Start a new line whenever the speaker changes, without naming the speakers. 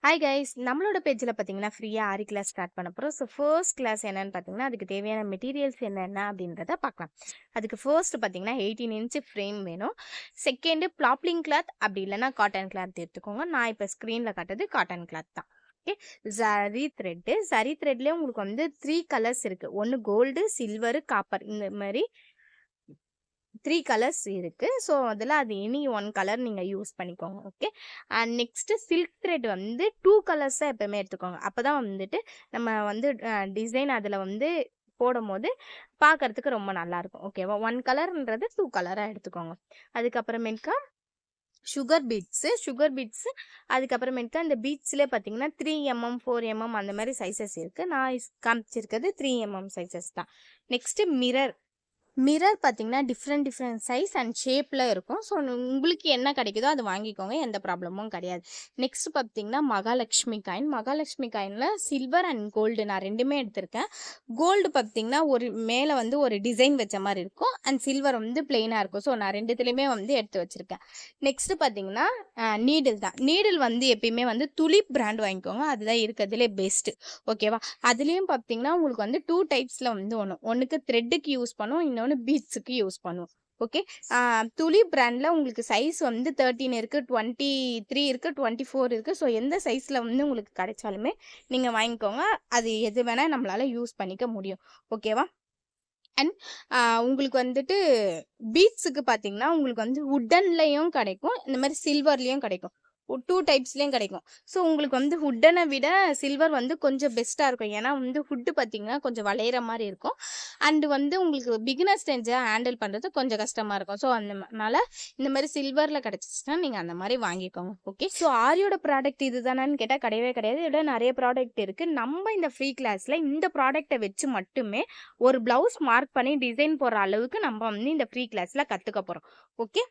Hi guys நம்மளோட பேஜில் பார்த்தீங்கன்னா ஃப்ரீயாக ஆரி கிளாஸ் ஸ்டார்ட் பண்ண போகிறோம். ஸோ ஃபர்ஸ்ட் கிளாஸ் என்னன்னு பார்த்தீங்கன்னா அதுக்கு தேவையான மெட்டீரியல்ஸ் என்னென்ன அப்படின்றத பார்க்கலாம். அதுக்கு ஃபர்ஸ்ட் பார்த்தீங்கன்னா 18 இன்ச்சு ஃப்ரேம் வேணும். செகண்டு ப்ளாப்ளிங் கிளாத் அப்படி இல்லைன்னா காட்டன் கிளாத் எடுத்துக்கோங்க. நான் இப்போ ஸ்க்ரீனில் காட்டுறது காட்டன் கிளாத் தான். ஓகே, சரி த்ரெட்லேயே உங்களுக்கு வந்து 3 கலர்ஸ் இருக்குது. ஒன்று கோல்டு, சில்வரு, காப்பர், இந்த மாதிரி 3 கலர்ஸ் இருக்கு. ஸோ அதில் அது எனி ஒன் கலர் நீங்கள் யூஸ் பண்ணிக்கோங்க. Okay, and next silk thread வந்து 2 கலர்ஸாக எப்போவுமே எடுத்துக்கோங்க. அப்போ தான் வந்துட்டு நம்ம வந்து டிசைன் அதில் வந்து போடும்போது பார்க்கறதுக்கு ரொம்ப நல்லாயிருக்கும். ஓகேவா, 1 கலர்ன்றது 2 கலராக எடுத்துக்கோங்க. அதுக்கப்புறமேட்டுக்கா சுகர் பீட்ஸு அதுக்கப்புறமேட்டுக்கா இந்த பீட்ஸ்லேயே பார்த்தீங்கன்னா 3mm 4mm அந்த மாதிரி சைஸஸ் இருக்குது. நான் காமிச்சிருக்கிறது 3mm சைஸஸ் தான். நெக்ஸ்ட்டு மிரர் பார்த்தீங்கன்னா டிஃப்ரெண்ட் சைஸ் அண்ட் ஷேப்பில் இருக்கும். ஸோ உங்களுக்கு என்ன கிடைக்குதோ அது வாங்கிக்கோங்க, எந்த ப்ராப்ளமும் கிடையாது. நெக்ஸ்ட் பார்த்தீங்கன்னா மகாலட்சுமி காயினில் சில்வர் அண்ட் கோல்டு நான் ரெண்டுமே எடுத்திருக்கேன். கோல்டு பார்த்தீங்கன்னா ஒரு மேலே வந்து ஒரு டிசைன் வச்ச மாதிரி இருக்கும் அண்ட் சில்வர் வந்து பிளெயினாக இருக்கும். ஸோ நான் ரெண்டுத்துலேயுமே வந்து எடுத்து வச்சுருக்கேன். நெக்ஸ்ட் பார்த்தீங்கன்னா நீடில் வந்து எப்பயுமே வந்து துலிப் பிராண்ட் வாங்கிக்கோங்க, அதுதான் இருக்கிறதுலே பெஸ்ட்டு. ஓகேவா, அதுலேயும் பார்த்தீங்கன்னா உங்களுக்கு வந்து 2 டைப்ஸில் வந்து ஒன்றுக்கு த்ரெட்டுக்கு யூஸ் பண்ணுவோம், இன்னொன்று பீட்ஸுக்கு யூஸ் பண்ணுவோம். ஓகே, துளி பிராண்டில் உங்களுக்கு சைஸ் வந்து 13 இருக்குது, 23 இருக்குது, 24 இருக்குது. ஸோ எந்த சைஸில் வந்து உங்களுக்கு கிடைச்சாலுமே நீங்கள் வாங்கிக்கோங்க, அது எது வேணால் நம்மளால் யூஸ் பண்ணிக்க முடியும். ஓகேவா, அண்ட் உங்களுக்கு வந்துட்டு பீட்ஸுக்கு பார்த்தீங்கன்னா உங்களுக்கு வந்து வுட்டன்லேயும் கிடைக்கும், இந்த மாதிரி சில்வர்லேயும் கிடைக்கும். 2 டைப்ஸ்லேயும் கிடைக்கும். ஸோ உங்களுக்கு வந்து வுட்டனை விட சில்வர் வந்து கொஞ்சம் பெஸ்ட்டாக இருக்கும். ஏன்னா வந்து வுட்டு பார்த்தீங்கன்னா கொஞ்சம் வளையிற மாதிரி இருக்கும் அண்டு வந்து உங்களுக்கு பிகினர் ஸ்டேஜை ஹேண்டில் பண்ணுறது கொஞ்சம் கஷ்டமாக இருக்கும். ஸோ அதனால இந்த மாதிரி சில்வரில் கிடச்சிச்சின்னா நீங்கள் அந்த மாதிரி வாங்கிக்கோங்க. ஓகே, ஸோ ஆரியோட ப்ராடக்ட் இது தானான்னு கேட்டால் கிடையவே கிடையாது. இதோட நிறைய ப்ராடக்ட் இருக்குது. நம்ம இந்த ஃப்ரீ கிளாஸில் இந்த ப்ராடக்டை வச்சு மட்டுமே ஒரு ப்ளவுஸ் மார்க் பண்ணி டிசைன் போடுற அளவுக்கு நம்ம வந்து இந்த ஃப்ரீ கிளாஸில் கற்றுக்க போகிறோம். ஓகே,